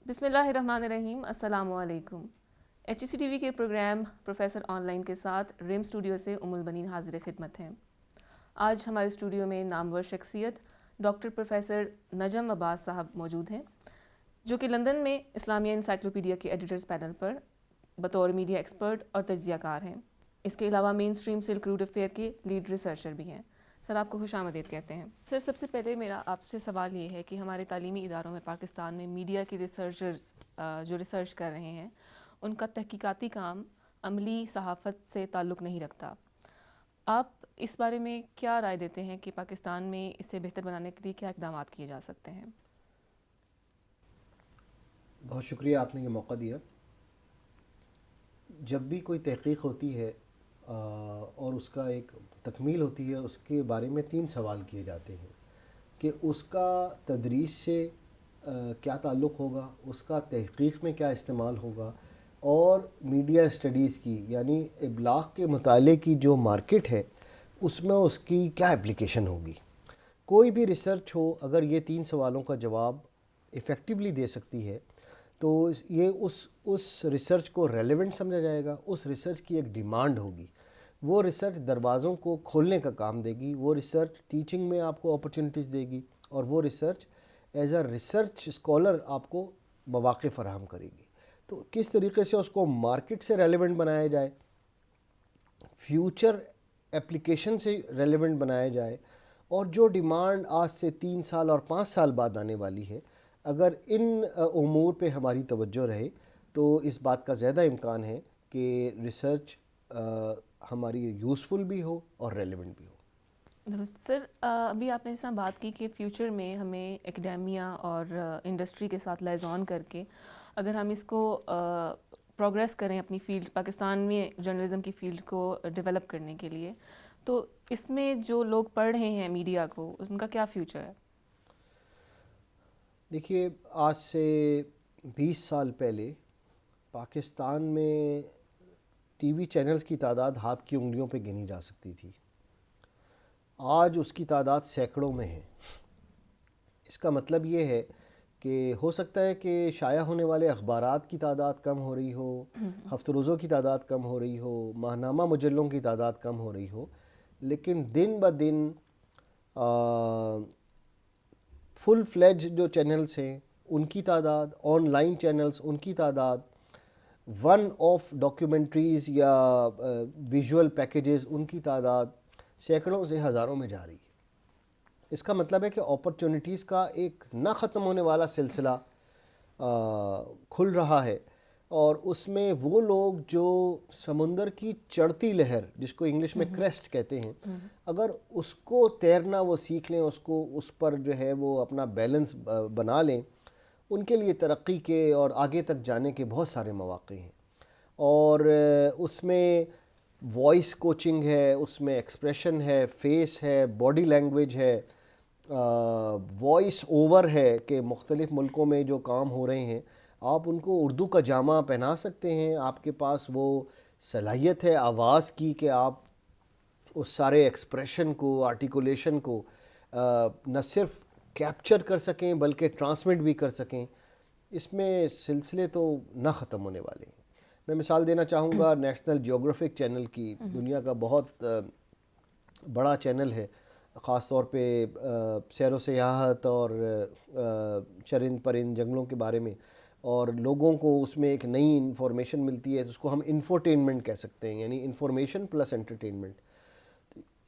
بسم اللہ الرحمن الرحیم. السلام علیکم. HEC TV کے پروگرام پروفیسر آن لائن کے ساتھ ریم اسٹوڈیو سے ام البنین حاضر خدمت ہیں. آج ہمارے اسٹوڈیو میں نامور شخصیت ڈاکٹر پروفیسر نجم عباس صاحب موجود ہیں، جو کہ لندن میں اسلامیہ انسائکلوپیڈیا کے ایڈیٹرز پینل پر بطور میڈیا ایکسپرٹ اور تجزیہ کار ہیں. اس کے علاوہ مین اسٹریم سلک روٹ افیئر کے لیڈ ریسرچر بھی ہیں. سر، آپ کو خوش آمدید کہتے ہیں. سر، سب سے پہلے میرا آپ سے سوال یہ ہے کہ ہمارے تعلیمی اداروں میں پاکستان میں میڈیا کے ریسرچرز جو ریسرچ کر رہے ہیں، ان کا تحقیقاتی کام عملی صحافت سے تعلق نہیں رکھتا. آپ اس بارے میں کیا رائے دیتے ہیں کہ پاکستان میں اسے بہتر بنانے کے لیے کیا اقدامات کیے جا سکتے ہیں؟ بہت شکریہ، آپ نے یہ موقع دیا. جب بھی کوئی تحقیق ہوتی ہے اور اس کا ایک تکمیل ہوتی ہے، اس کے بارے میں 3 سوال کیے جاتے ہیں کہ اس کا تدریس سے کیا تعلق ہوگا، اس کا تحقیق میں کیا استعمال ہوگا، اور میڈیا اسٹڈیز کی یعنی ابلاغ کے مطالعے کی جو مارکیٹ ہے اس میں اس کی کیا اپلیکیشن ہوگی. کوئی بھی ریسرچ ہو، اگر یہ 3 سوالوں کا جواب ایفیکٹیولی دے سکتی ہے تو یہ اس ریسرچ کو ریلیونٹ سمجھا جائے گا. اس ریسرچ کی ایک ڈیمانڈ ہوگی. وہ ریسرچ دروازوں کو کھولنے کا کام دے گی. وہ ریسرچ ٹیچنگ میں آپ کو اپرچونٹیز دے گی، اور وہ research as a research scholar آپ کو مواقع فراہم کرے گی. تو کس طریقے سے اس کو مارکیٹ سے ریلیونٹ بنایا جائے، فیوچر اپلیکیشن سے ریلیونٹ بنایا جائے، اور جو ڈیمانڈ آج سے 3 سال اور 5 سال بعد آنے والی ہے، اگر ان امور پہ ہماری توجہ رہے تو اس بات کا زیادہ امکان ہے کہ ریسرچ ہماری یوزفل بھی ہو اور ریلیونٹ بھی ہو. درست. سر، ابھی آپ نے اس طرح بات کی کہ فیوچر میں ہمیں اکیڈیمیا اور انڈسٹری کے ساتھ لائزون کر کے اگر ہم اس کو پروگریس کریں اپنی فیلڈ، پاکستان میں جرنلزم کی فیلڈ کو ڈیولپ کرنے کے لیے، تو اس میں جو لوگ پڑھ رہے ہیں میڈیا کو، ان کا کیا فیوچر ہے؟ دیکھیے، آج سے 20 سال پہلے پاکستان میں ٹی وی چینلز کی تعداد ہاتھ کی انگلیوں پہ گنی جا سکتی تھی. آج اس کی تعداد سینکڑوں میں ہے. اس کا مطلب یہ ہے کہ ہو سکتا ہے کہ شائع ہونے والے اخبارات کی تعداد کم ہو رہی ہو، ہفتہ روزوں کی تعداد کم ہو رہی ہو، ماہنامہ مجلوں کی تعداد کم ہو رہی ہو، لیکن دن بہ دن فل فلیج جو چینلز ہیں ان کی تعداد، آن لائن چینلز ان کی تعداد، ون آف ڈاکیومنٹریز یا ویژول پیکیجز ان کی تعداد سینکڑوں سے ہزاروں میں جا رہی ہے. اس کا مطلب ہے کہ اپرچونٹیز کا ایک نہ ختم ہونے والا سلسلہ کھل رہا ہے، اور اس میں وہ لوگ جو سمندر کی چڑھتی لہر، جس کو انگلش میں کریسٹ کہتے ہیں، اگر اس کو تیرنا وہ سیکھ لیں، اس پر جو ہے وہ اپنا بیلنس بنا لیں، ان کے لیے ترقی کے اور آگے تک جانے کے بہت سارے مواقع ہیں. اور اس میں وائس کوچنگ ہے، اس میں ایکسپریشن ہے، فیس ہے، باڈی لینگویج ہے، وائس اوور ہے کہ مختلف ملکوں میں جو کام ہو رہے ہیں آپ ان کو اردو کا جامہ پہنا سکتے ہیں. آپ کے پاس وہ صلاحیت ہے آواز کی کہ آپ اس سارے ایکسپریشن کو، آرٹیکولیشن کو نہ صرف کیپچر کر سکیں بلکہ ٹرانسمٹ بھی کر سکیں. اس میں سلسلے تو نہ ختم ہونے والے ہیں. میں مثال دینا چاہوں گا نیشنل جیوگرافک چینل کی. دنیا کا بہت بڑا چینل ہے، خاص طور پہ سیر و سیاحت اور چرند پرند جنگلوں کے بارے میں، اور لوگوں کو اس میں ایک نئی انفارمیشن ملتی ہے. اس کو ہم انفوٹینمنٹ کہہ سکتے ہیں، یعنی انفارمیشن پلس انٹرٹینمنٹ.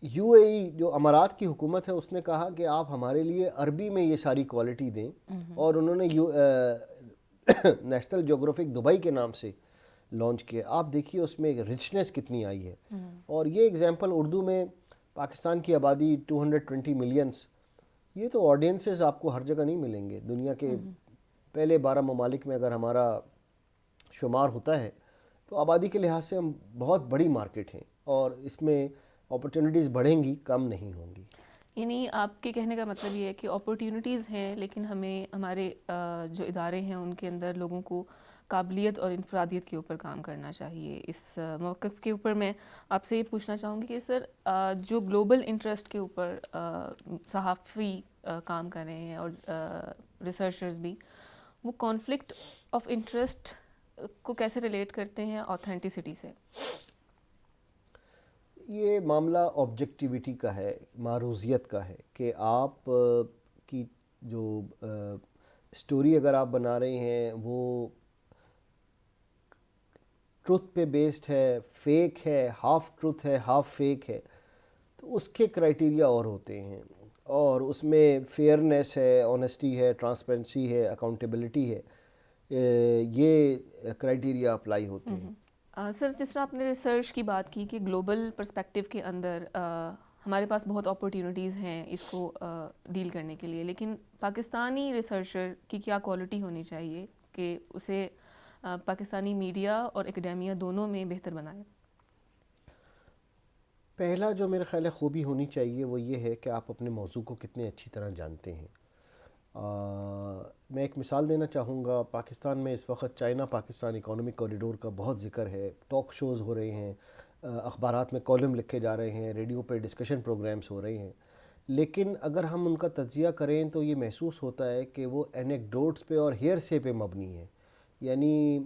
یو اے ای جو امارات کی حکومت ہے، اس نے کہا کہ آپ ہمارے لیے عربی میں یہ ساری کوالٹی دیں، اور انہوں نے نیشنل جیوگرافک دبئی کے نام سے لانچ کیا. آپ دیکھیے اس میں ایک رچنس کتنی آئی ہے. اور یہ ایگزامپل اردو میں پاکستان کی آبادی 220 ملینس، یہ تو آڈینسز آپ کو ہر جگہ نہیں ملیں گے. دنیا کے پہلے 12 ممالک میں اگر ہمارا شمار ہوتا ہے تو آبادی کے لحاظ سے ہم بہت بڑی مارکیٹ ہیں، اور اس میں اپرچونٹیز بڑھیں گی، کم نہیں ہوں گی. یعنی آپ کے کہنے کا مطلب یہ ہے کہ اپورٹونیٹیز ہیں، لیکن ہمیں ہمارے جو ادارے ہیں ان کے اندر لوگوں کو قابلیت اور انفرادیت کے اوپر کام کرنا چاہیے. اس موقف کے اوپر میں آپ سے یہ پوچھنا چاہوں گی کہ سر، جو گلوبل انٹرسٹ کے اوپر صحافی کام کر رہے ہیں اور ریسرچرز بھی، وہ کانفلکٹ آف انٹرسٹ کو کیسے ریلیٹ کرتے ہیں آتھینٹسٹی سے؟ یہ معاملہ آبجیکٹیویٹی کا ہے، معروضیت کا ہے، کہ آپ کی جو اسٹوری اگر آپ بنا رہے ہیں وہ ٹروتھ پہ بیسڈ ہے، فیک ہے، ہاف ٹروتھ ہے، ہاف فیک ہے، تو اس کے کرائٹیریا اور ہوتے ہیں، اور اس میں فیئرنیس ہے، آنیسٹی ہے، ٹرانسپیرنسی ہے، اکاؤنٹیبلٹی ہے، یہ کرائٹیریا اپلائی ہوتے ہیں۔ سر، جس طرح آپ نے ریسرچ کی بات کی کہ گلوبل پرسپیکٹیو کے اندر ہمارے پاس بہت اپورچونیٹیز ہیں اس کو ڈیل کرنے کے لیے، لیکن پاکستانی ریسرچر کی کیا کوالٹی ہونی چاہیے کہ اسے پاکستانی میڈیا اور اکیڈیمیا دونوں میں بہتر بنائے؟ پہلا جو میرے خیال ہے خوبی ہونی چاہیے وہ یہ ہے کہ آپ اپنے موضوع کو کتنے اچھی طرح جانتے ہیں۔ میں ایک مثال دینا چاہوں گا، پاکستان میں اس وقت چائنا پاکستان اکانومک کوریڈور کا بہت ذکر ہے، ٹاک شوز ہو رہے ہیں، اخبارات میں کالم لکھے جا رہے ہیں، ریڈیو پہ ڈسکشن پروگرامز ہو رہے ہیں، لیکن اگر ہم ان کا تجزیہ کریں تو یہ محسوس ہوتا ہے کہ وہ اینیکڈوٹس پہ اور ہیئرسے پہ مبنی ہے، یعنی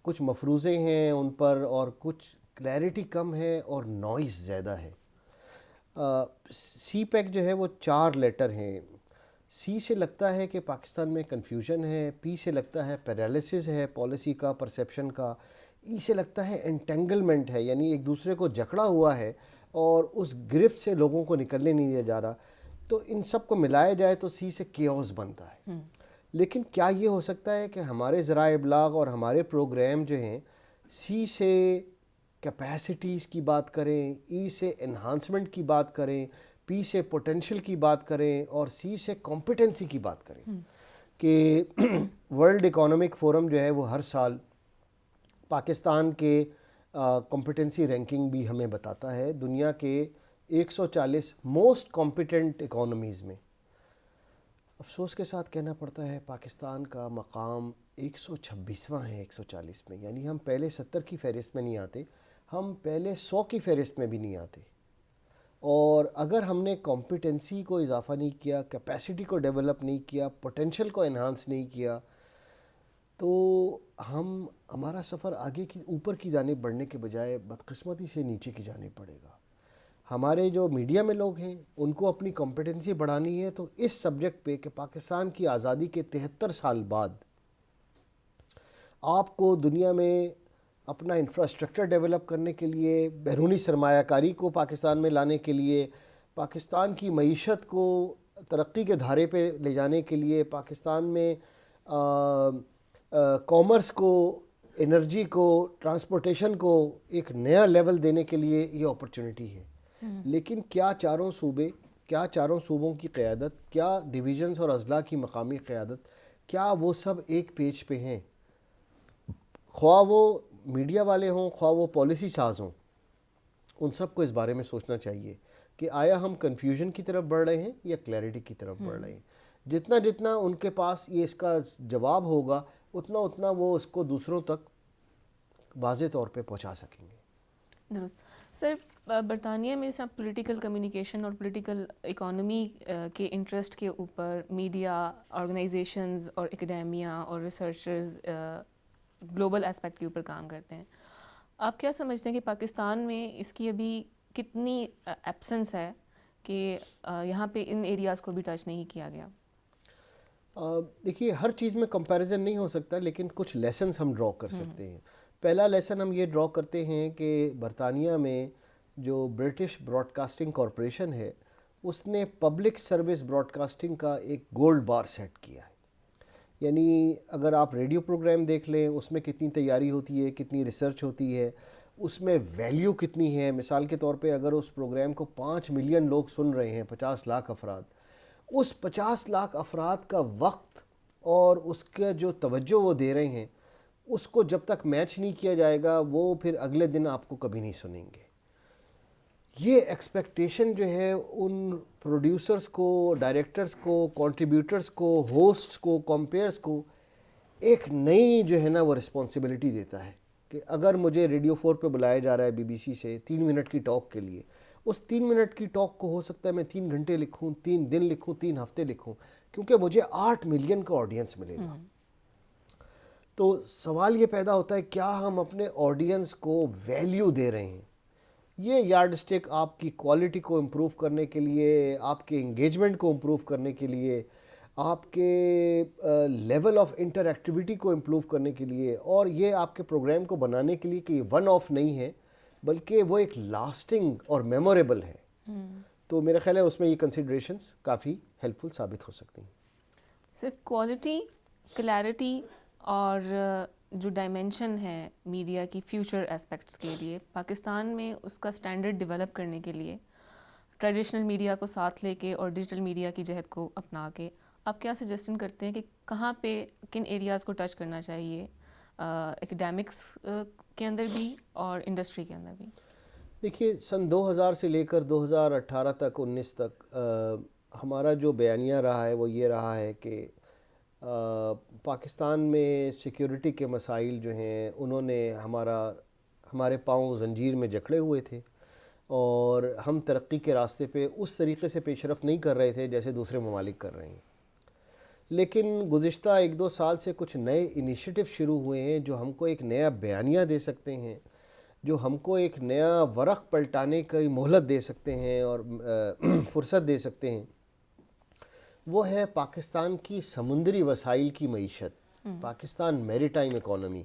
کچھ مفروضے ہیں ان پر اور کچھ کلیئرٹی کم ہے اور نوائز زیادہ ہے۔ سی پیک جو ہے وہ 4 لیٹر ہیں، سی سے لگتا ہے کہ پاکستان میں کنفیوژن ہے، پی سے لگتا ہے پیرالیسس ہے پالیسی کا، پرسیپشن کا، ای سے لگتا ہے انٹینگلمنٹ ہے، یعنی ایک دوسرے کو جکڑا ہوا ہے اور اس گرفت سے لوگوں کو نکلنے نہیں دیا جا رہا، تو ان سب کو ملایا جائے تو سی سے کیوس بنتا ہے۔ لیکن کیا یہ ہو سکتا ہے کہ ہمارے ذرائع ابلاغ اور ہمارے پروگرام جو ہیں سی سے کیپیسٹیز کی بات کریں، ای سے انہانسمنٹ کی بات کریں، پی سے پوٹینشل کی بات کریں اور سی سے کمپیٹنسی کی بات کریں؟ کہ ورلڈ اکانومک فورم جو ہے وہ ہر سال پاکستان کے کمپیٹنسی رینکنگ بھی ہمیں بتاتا ہے دنیا کے 140 موسٹ کمپیٹنٹ اکانومیز میں۔ افسوس کے ساتھ کہنا پڑتا ہے پاکستان کا مقام 126واں ہے 140 میں، یعنی ہم پہلے 70 کی فہرست میں نہیں آتے، ہم پہلے 100 کی فہرست میں بھی نہیں آتے۔ اور اگر ہم نے کمپیٹنسی کو اضافہ نہیں کیا، کیپیسٹی کو ڈیولپ نہیں کیا، پوٹینشل کو انہانس نہیں کیا، تو ہمارا سفر آگے کی اوپر کی جانب بڑھنے کے بجائے بدقسمتی سے نیچے کی جانب پڑے گا۔ ہمارے جو میڈیا میں لوگ ہیں ان کو اپنی کمپیٹنسی بڑھانی ہے تو اس سبجیکٹ پہ کہ پاکستان کی آزادی کے 73 سال بعد آپ کو دنیا میں اپنا انفراسٹرکچر ڈیولپ کرنے کے لیے، بیرونی سرمایہ کاری کو پاکستان میں لانے کے لیے، پاکستان کی معیشت کو ترقی کے دھارے پہ لے جانے کے لیے، پاکستان میں کامرس کو، انرجی کو، ٹرانسپورٹیشن کو ایک نیا لیول دینے کے لیے یہ اپرچونٹی ہے۔ لیکن کیا چاروں صوبوں کی قیادت، کیا ڈویژنز اور اضلاع کی مقامی قیادت، کیا وہ سب ایک پیج پہ ہیں؟ خواہ وہ میڈیا والے ہوں، خواہ وہ پالیسی ساز ہوں، ان سب کو اس بارے میں سوچنا چاہیے کہ آیا ہم کنفیوژن کی طرف بڑھ رہے ہیں یا کلیئرٹی کی طرف بڑھ رہے ہیں۔ جتنا ان کے پاس یہ اس کا جواب ہوگا اتنا وہ اس کو دوسروں تک واضح طور پہ پہنچا سکیں گے۔ درست۔ سر، برطانیہ میں سب پولیٹیکل کمیونیکیشن اور پولیٹیکل اکانومی کے انٹرسٹ کے اوپر میڈیا، آرگنائزیشنز اور اکیڈیمیا اور ریسرچرز گلوبل اسپیکٹ کے اوپر کام کرتے ہیں۔ آپ کیا سمجھتے ہیں کہ پاکستان میں اس کی ابھی کتنی ایبسنس ہے کہ یہاں پہ ان ایریاز کو بھی ٹچ نہیں کیا گیا؟ دیکھیے، ہر چیز میں کمپیریزن نہیں ہو سکتا، لیکن کچھ لیسنز ہم ڈرا کر سکتے ہیں۔ پہلا لیسن ہم یہ ڈرا کرتے ہیں کہ برطانیہ میں جو برٹش براڈ کاسٹنگ کارپوریشن ہے اس نے پبلک سروس براڈ کاسٹنگ کا ایک گولڈ بار سیٹ کیا ہے۔ یعنی اگر آپ ریڈیو پروگرام دیکھ لیں اس میں کتنی تیاری ہوتی ہے، کتنی ریسرچ ہوتی ہے، اس میں ویلیو کتنی ہے۔ مثال کے طور پہ اگر اس پروگرام کو 5 ملین لوگ سن رہے ہیں، 50 لاکھ افراد، اس 50 لاکھ افراد کا وقت اور اس کا جو توجہ وہ دے رہے ہیں اس کو جب تک میچ نہیں کیا جائے گا وہ پھر اگلے دن آپ کو کبھی نہیں سنیں گے۔ یہ ایکسپیکٹیشن جو ہے ان پروڈیوسرز کو، ڈائریکٹرز کو، کنٹریبیوٹرز کو، ہوسٹس کو، کمپیئرز کو ایک نئی جو ہے نا وہ رسپانسبلٹی دیتا ہے کہ اگر مجھے ریڈیو 4 پہ بلایا جا رہا ہے BBC سے 3 منٹ کی ٹاک کے لیے، اس 3 منٹ کی ٹاک کو ہو سکتا ہے میں 3 گھنٹے لکھوں، 3 دن لکھوں، 3 ہفتے لکھوں، کیونکہ مجھے 8 ملین کا آڈینس ملے گا۔ تو سوال یہ پیدا ہوتا ہے کیا ہم اپنے آڈینس کو ویلیو دے رہے ہیں. یہ یارڈ اسٹک آپ کی کوالٹی کو امپروو کرنے کے لیے, آپ کے انگیجمنٹ کو امپروو کرنے کے لیے, آپ کے لیول آف انٹر ایکٹیویٹی کو امپروو کرنے کے لیے, اور یہ آپ کے پروگرام کو بنانے کے لیے کہ یہ ون آف نہیں ہے بلکہ وہ ایک لاسٹنگ اور میموریبل ہے. تو میرا خیال ہے اس میں یہ کنسیڈریشنز کافی ہیلپ فل ثابت ہو سکتی ہیں. صرف کوالٹی, کلیئرٹی اور جو ڈائمینشن ہے میڈیا کی فیوچر اسپیکٹس کے لیے, پاکستان میں اس کا اسٹینڈرڈ ڈیولپ کرنے کے لیے ٹریڈیشنل میڈیا کو ساتھ لے کے اور ڈیجیٹل میڈیا کی جہد کو اپنا کے آپ کیا سجیسشن کرتے ہیں کہ کہاں پہ کن ایریاز کو ٹچ کرنا چاہیے ایکیڈیمکس کے اندر بھی اور انڈسٹری کے اندر بھی؟ دیکھیے سن 2000 سے لے کر 2018 تک 19 تک ہمارا جو بیانیہ رہا ہے وہ یہ رہا ہے کہ پاکستان میں سیکیورٹی کے مسائل جو ہیں انہوں نے ہمارے پاؤں زنجیر میں جکڑے ہوئے تھے, اور ہم ترقی کے راستے پہ اس طریقے سے پیش رفت نہیں کر رہے تھے جیسے دوسرے ممالک کر رہے ہیں. لیکن گزشتہ 1-2 سال سے کچھ نئے انیشیٹو شروع ہوئے ہیں جو ہم کو ایک نیا بیانیہ دے سکتے ہیں, جو ہم کو ایک نیا ورق پلٹانے کی مہلت دے سکتے ہیں اور فرصت دے سکتے ہیں. وہ ہے پاکستان کی سمندری وسائل کی معیشت, پاکستان میری ٹائم اکانومی.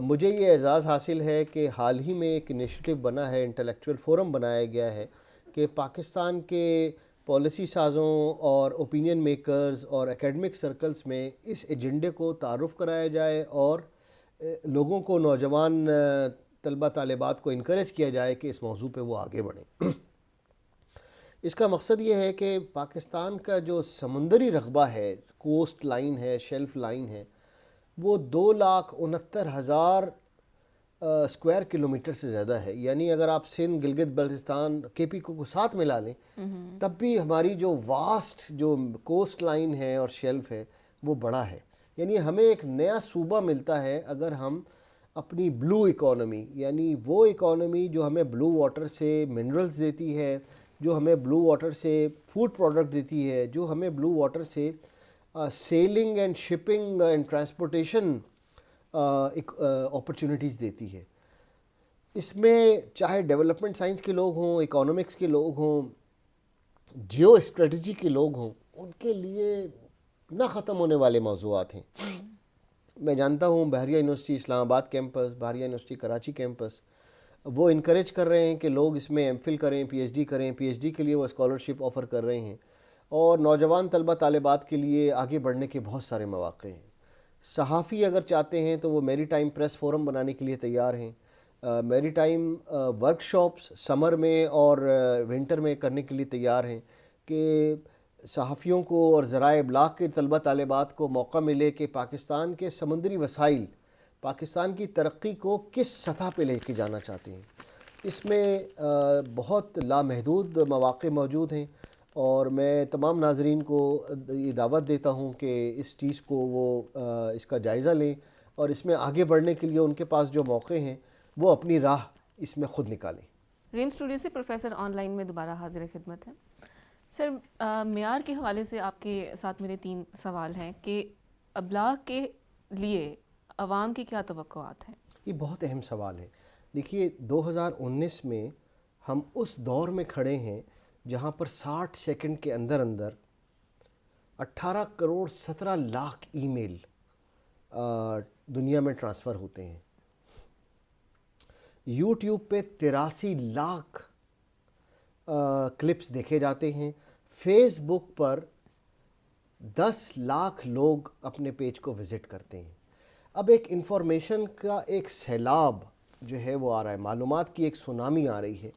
مجھے یہ اعزاز حاصل ہے کہ حال ہی میں ایک انیشیٹو بنا ہے, انٹلیکچوئل فورم بنایا گیا ہے کہ پاکستان کے پالیسی سازوں اور اوپینین میکرز اور اکیڈمک سرکلز میں اس ایجنڈے کو تعارف کرایا جائے اور لوگوں کو, نوجوان طلبہ طالبات کو انکریج کیا جائے کہ اس موضوع پہ وہ آگے بڑھیں. اس کا مقصد یہ ہے کہ پاکستان کا جو سمندری رقبہ ہے, کوسٹ لائن ہے, شیلف لائن ہے, وہ 2,69,000 اسکوائر کلومیٹر سے زیادہ ہے. یعنی اگر آپ سندھ, گلگت بلتستان, کے پی کو ساتھ ملا لیں تب بھی ہماری جو واسٹ جو کوسٹ لائن ہے اور شیلف ہے وہ بڑا ہے. یعنی ہمیں ایک نیا صوبہ ملتا ہے اگر ہم اپنی بلو اکانومی, یعنی وہ اکانومی جو ہمیں بلو واٹر سے منرلز دیتی ہے, جو ہمیں بلو واٹر سے فوڈ پروڈکٹ دیتی ہے, جو ہمیں بلو واٹر سے sailing and shipping and transportation opportunities دیتی ہے. اس میں چاہے ڈیولپمنٹ سائنس کے لوگ ہوں, اکانومکس کے لوگ ہوں, جیو اسٹریٹجی کے لوگ ہوں, ان کے لیے نہ ختم ہونے والے موضوعات ہیں. میں جانتا ہوں بحریہ یونیورسٹی اسلام آباد کیمپس, بحریہ یونیورسٹی کراچی کیمپس, وہ انکریج کر رہے ہیں کہ لوگ اس میں ایم فل کریں, پی ایچ ڈی کریں. پی ایچ ڈی کے لیے وہ اسکالرشپ آفر کر رہے ہیں, اور نوجوان طلبہ طالبات کے لیے آگے بڑھنے کے بہت سارے مواقع ہیں. صحافی اگر چاہتے ہیں تو وہ میری ٹائم پریس فورم بنانے کے لیے تیار ہیں. میری ٹائم ورک شاپس سمر میں اور ونٹر میں کرنے کے لیے تیار ہیں کہ صحافیوں کو اور ذرائع ابلاغ کے طلبہ طالبات کو موقع ملے کہ پاکستان کے سمندری وسائل پاکستان کی ترقی کو کس سطح پہ لے کے جانا چاہتے ہیں. اس میں بہت لامحدود مواقع موجود ہیں, اور میں تمام ناظرین کو یہ دعوت دیتا ہوں کہ اس چیز کو وہ اس کا جائزہ لیں, اور اس میں آگے بڑھنے کے لیے ان کے پاس جو موقع ہیں وہ اپنی راہ اس میں خود نکالیں. ریم اسٹوڈیو سے پروفیسر آن لائن میں دوبارہ حاضر خدمت ہے. سر, معیار کے حوالے سے آپ کے ساتھ میرے 3 سوال ہیں کہ ابلاغ کے لیے عوام کی کیا توقعات ہیں؟ یہ بہت اہم سوال ہے. دیکھیے 2019 میں ہم اس دور میں کھڑے ہیں جہاں پر 60 سیکنڈ کے اندر 18 کروڑ 17 لاکھ ای میل دنیا میں ٹرانسفر ہوتے ہیں. یوٹیوب پہ 83 لاکھ کلپس دیکھے جاتے ہیں. فیس بک پر 10 لاکھ لوگ اپنے پیج کو وزٹ کرتے ہیں. اب ایک انفارمیشن کا ایک سیلاب جو ہے وہ آ رہا ہے, معلومات کی ایک سونامی آ رہی ہے,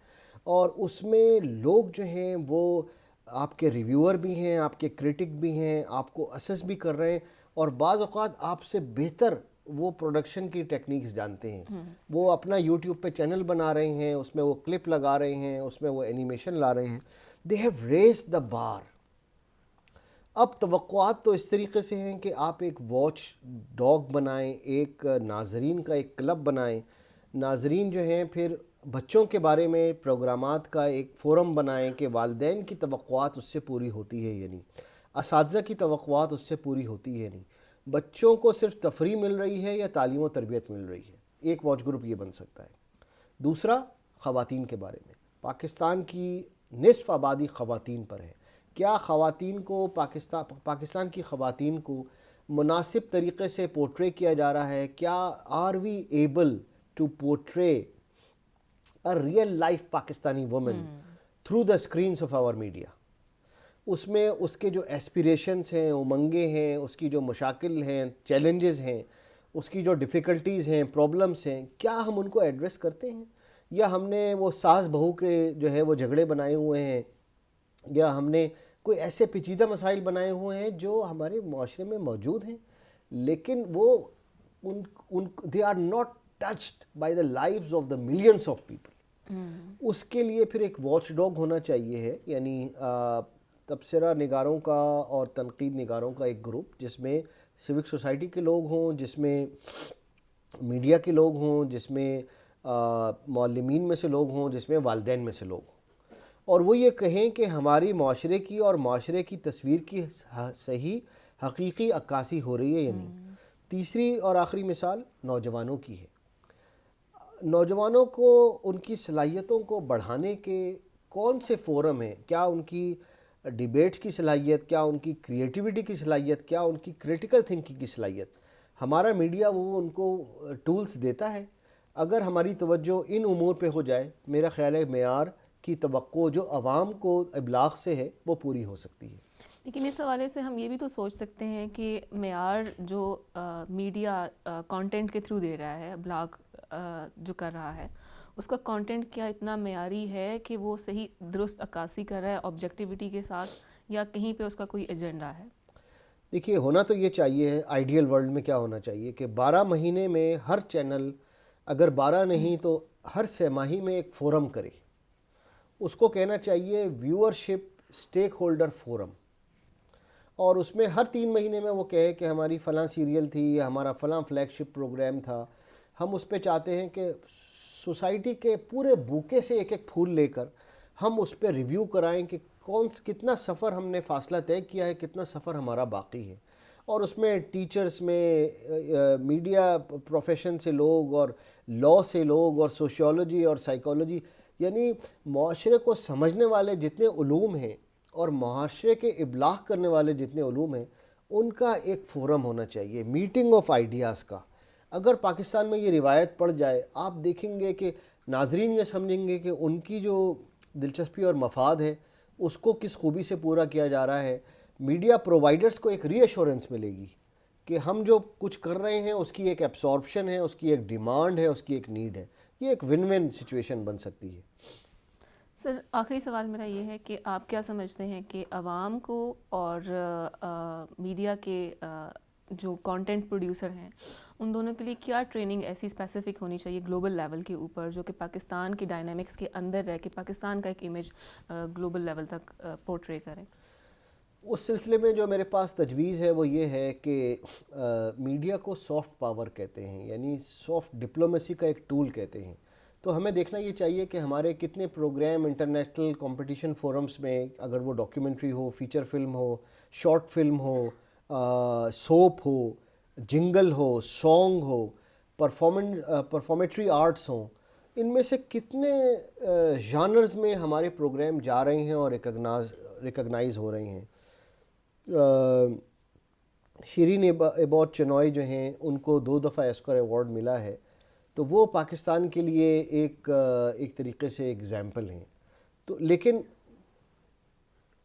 اور اس میں لوگ جو ہیں وہ آپ کے ریویور بھی ہیں, آپ کے کرٹک بھی ہیں, آپ کو اسس بھی کر رہے ہیں, اور بعض اوقات آپ سے بہتر وہ پروڈکشن کی ٹیکنیکس جانتے ہیں. وہ اپنا یوٹیوب پہ چینل بنا رہے ہیں, اس میں وہ کلپ لگا رہے ہیں, اس میں وہ اینیمیشن لا رہے ہیں. دے ہیو ریزڈ دا بار. اب توقعات تو اس طریقے سے ہیں کہ آپ ایک واچ ڈاگ بنائیں, ایک ناظرین کا ایک کلب بنائیں. ناظرین جو ہیں پھر بچوں کے بارے میں پروگرامات کا ایک فورم بنائیں کہ والدین کی توقعات اس سے پوری ہوتی ہے یا نہیں, اساتذہ کی توقعات اس سے پوری ہوتی ہے نہیں. بچوں کو صرف تفریح مل رہی ہے یا تعلیم و تربیت مل رہی ہے. ایک واچ گروپ یہ بن سکتا ہے. دوسرا خواتین کے بارے میں. پاکستان کی نصف آبادی خواتین پر ہے. کیا خواتین کو پاکستان کی خواتین کو مناسب طریقے سے پورٹرے کیا جا رہا ہے؟ کیا are we able to portray a real life Pakistani women through the screens of our media? اس میں اس کے جو ایسپیریشنس ہیں، امنگیں ہیں، اس کی جو مشاکل ہیں، چیلنجز ہیں، اس کی جو ڈیفیکلٹیز ہیں، پرابلمس ہیں، کیا ہم ان کو ایڈریس کرتے ہیں؟ یا ہم نے وہ ساس بہو کے جو ہے وہ جھگڑے بنائے ہوئے ہیں، یا ہم نے کوئی ایسے پیچیدہ مسائل بنائے ہوئے ہیں جو ہمارے معاشرے میں موجود ہیں لیکن وہ they are not touched by the lives of the millions of people. اس کے لیے پھر ایک واچ ڈاگ ہونا چاہیے ہے، یعنی تبصرہ نگاروں کا اور تنقید نگاروں کا ایک گروپ جس میں سوک سوسائٹی کے لوگ ہوں، جس میں میڈیا کے لوگ ہوں، جس میں معلمین میں سے لوگ ہوں، جس میں والدین میں سے لوگ ہوں، اور وہ یہ کہیں کہ ہماری معاشرے کی اور معاشرے کی تصویر کی صحیح حقیقی عکاسی ہو رہی ہے یا نہیں. تیسری اور آخری مثال نوجوانوں کی ہے. نوجوانوں کو ان کی صلاحیتوں کو بڑھانے کے کون سے فورم ہیں؟ کیا ان کی ڈیبیٹس کی صلاحیت، کیا ان کی کریٹیوٹی کی صلاحیت، کیا ان کی کریٹیکل تھنکنگ کی صلاحیت؟ ہمارا میڈیا وہ ان کو ٹولز دیتا ہے. اگر ہماری توجہ ان امور پہ ہو جائے، میرا خیال ہے معیار کی توقع جو عوام کو ابلاغ سے ہے وہ پوری ہو سکتی ہے. لیکن اس حوالے سے ہم یہ بھی تو سوچ سکتے ہیں کہ معیار جو میڈیا کانٹینٹ کے تھرو دے رہا ہے، ابلاغ جو کر رہا ہے، اس کا کانٹینٹ کیا اتنا معیاری ہے کہ وہ صحیح درست عکاسی کر رہا ہے آبجیکٹیوٹی کے ساتھ، یا کہیں پہ اس کا کوئی ایجنڈا ہے؟ دیکھیے، ہونا تو یہ چاہیے، آئیڈیل ورلڈ میں کیا ہونا چاہیے کہ 12 مہینے میں ہر چینل، اگر 12 نہیں تو ہر 6 ماہی میں ایک فورم کرے. اس کو کہنا چاہیے ویورشپ اسٹیک ہولڈر فورم، اور اس میں ہر 3 مہینے میں وہ کہے کہ ہماری فلاں سیریل تھی یا ہمارا فلاں فلیگ شپ پروگرام تھا. ہم اس پہ چاہتے ہیں کہ سوسائٹی کے پورے بوکے سے ایک ایک پھول لے کر ہم اس پہ ریویو کرائیں کہ کتنا سفر ہم نے فاصلہ طے کیا ہے، کتنا سفر ہمارا باقی ہے. اور اس میں ٹیچرز میں، میڈیا پروفیشن سے لوگ، اور لاء سے لوگ، اور سوشیولوجی اور سائیکالوجی، یعنی معاشرے کو سمجھنے والے جتنے علوم ہیں اور معاشرے کے ابلاغ کرنے والے جتنے علوم ہیں، ان کا ایک فورم ہونا چاہیے، میٹنگ آف آئیڈیاز کا. اگر پاکستان میں یہ روایت پڑ جائے، آپ دیکھیں گے کہ ناظرین یہ سمجھیں گے کہ ان کی جو دلچسپی اور مفاد ہے اس کو کس خوبی سے پورا کیا جا رہا ہے. میڈیا پرووائڈرز کو ایک ری ایشورنس ملے گی کہ ہم جو کچھ کر رہے ہیں اس کی ایک ایبسارپشن ہے، اس کی ایک ڈیمانڈ ہے، اس کی ایک نیڈ ہے. یہ ایک ون ون سچویشن بن سکتی ہے. سر، آخری سوال میرا یہ ہے کہ آپ کیا سمجھتے ہیں کہ عوام کو اور میڈیا کے جو کانٹینٹ پروڈیوسر ہیں ان دونوں کے لیے کیا ٹریننگ ایسی اسپیسیفک ہونی چاہیے گلوبل لیول کے اوپر، جو کہ پاکستان کی ڈائنامکس کے اندر رہ کے پاکستان کا ایک امیج گلوبل لیول تک پورٹرے کریں؟ اس سلسلے میں جو میرے پاس تجویز ہے وہ یہ ہے کہ میڈیا کو سافٹ پاور کہتے ہیں، یعنی سافٹ ڈپلومیسی کا ایک ٹول کہتے ہیں. تو ہمیں دیکھنا یہ چاہیے کہ ہمارے کتنے پروگرام انٹرنیشنل کمپٹیشن فورمز میں، اگر وہ ڈاکیومنٹری ہو، فیچر فلم ہو، شارٹ فلم ہو، سوپ ہو، جنگل ہو، سانگ ہو، پرفارمیٹری آرٹس ہوں، ان میں سے کتنے ژانرز میں ہمارے پروگرام جا رہے ہیں اور ریکگنائز ہو رہے ہیں. شیرین عباد چنوئی جو ہیں ان کو 2 دفعہ ایسکر ایوارڈ ملا ہے، تو وہ پاکستان کے لیے ایک طریقے سے ایگزامپل ہیں. تو لیکن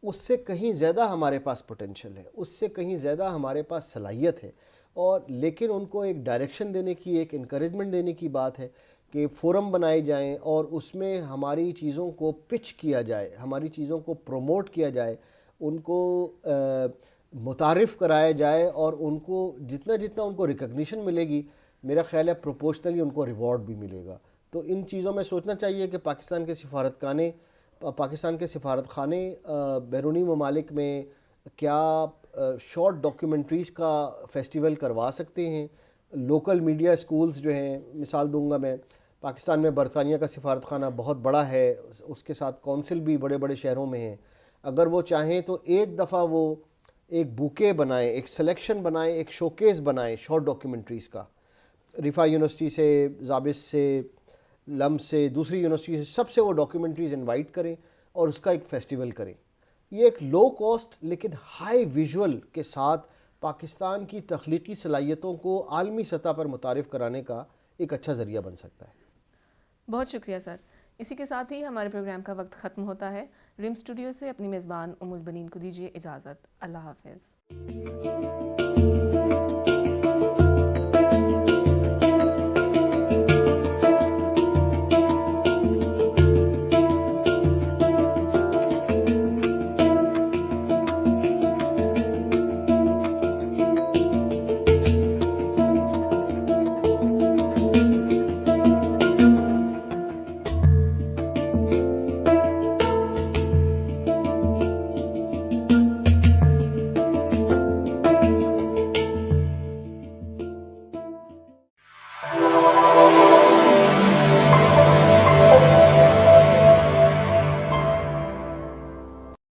اس سے کہیں زیادہ ہمارے پاس پوٹینشل ہے، اس سے کہیں زیادہ ہمارے پاس صلاحیت ہے، اور لیکن ان کو ایک ڈائریکشن دینے کی، ایک انکریجمنٹ دینے کی بات ہے کہ فورم بنائے جائیں اور اس میں ہماری چیزوں کو پچ کیا جائے، ہماری چیزوں کو پروموٹ کیا جائے، ان کو متعارف کرایا جائے، اور ان کو جتنا ان کو ریکگنیشن ملے گی، میرا خیال ہے پروپورشنلی ان کو ریوارڈ بھی ملے گا. تو ان چیزوں میں سوچنا چاہیے کہ پاکستان کے سفارت خانے بیرونی ممالک میں کیا شارٹ ڈاکیومنٹریز کا فیسٹیول کروا سکتے ہیں. لوکل میڈیا اسکولز جو ہیں، مثال دوں گا میں، پاکستان میں برطانیہ کا سفارت خانہ بہت بڑا ہے، اس کے ساتھ کونسل بھی بڑے بڑے شہروں میں ہیں. اگر وہ چاہیں تو ایک دفعہ وہ ایک بوکے بنائیں, ایک سلیکشن بنائیں, ایک شوکیس بنائیں شارٹ ڈاکیومنٹریز کا. رفا یونیورسٹی سے, زابس سے, لمس سے, دوسری یونیورسٹی سے, سب سے وہ ڈاکیومنٹریز انوائٹ کریں اور اس کا ایک فیسٹیول کریں. یہ ایک لو کاسٹ لیکن ہائی ویژول کے ساتھ پاکستان کی تخلیقی صلاحیتوں کو عالمی سطح پر متعارف کرانے کا ایک اچھا ذریعہ بن سکتا ہے. بہت شکریہ سر. اسی کے ساتھ ہی ہمارے پروگرام کا وقت ختم ہوتا ہے. ریم اسٹوڈیو سے اپنی میزبان البنین کو دیجیے اجازت. اللہ حافظ.